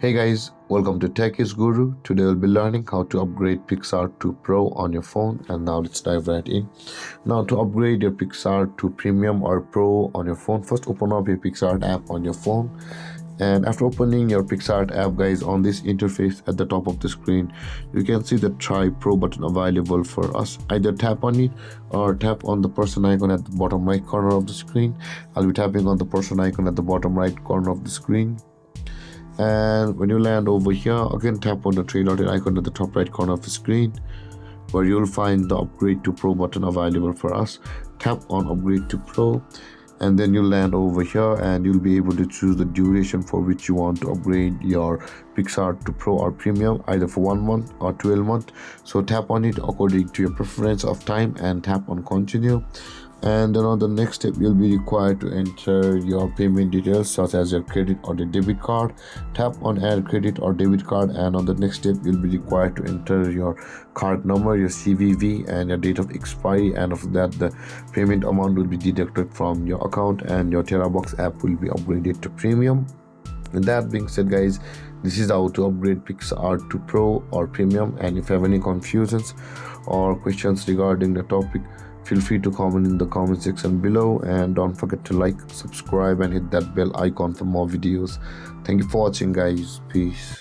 Hey guys, welcome to Techies Guru. Today we'll be learning how to upgrade Picsart to Pro on your phone, and now let's dive right in. Now to upgrade your Picsart to Premium or Pro on your phone, first open up your Picsart app on your phone. And after opening your Picsart app, guys, on this interface at the top of the screen, you can see the Try Pro button available for us. Either tap on it or tap on the person icon at the bottom right corner of the screen. I'll be tapping on the person icon at the bottom right corner of the screen. And when you land over here, again tap on the three dotted icon at the top right corner of the screen, where you'll find the upgrade to Pro button available for us. Tap on upgrade to Pro, and then you'll land over here and you'll be able to choose the duration for which you want to upgrade your Picsart to Pro or Premium, either for 1 month or 12 months. So tap on it according to your preference of time and tap on continue. And then on the next step, you'll be required to enter your payment details such as your credit or the debit card. Tap on add credit or debit card, and on the next step you'll be required to enter your card number, your CVV, and your date of expiry, and after that the payment amount will be deducted from your account and your TerraBox app will be upgraded to Premium. And that being said, guys, this is how to upgrade Picsart to Pro or Premium. And if you have any confusions or questions regarding the topic, feel free to comment in the comment section below, and don't forget to like, subscribe, and hit that bell icon for more videos. Thank you for watching, guys. Peace.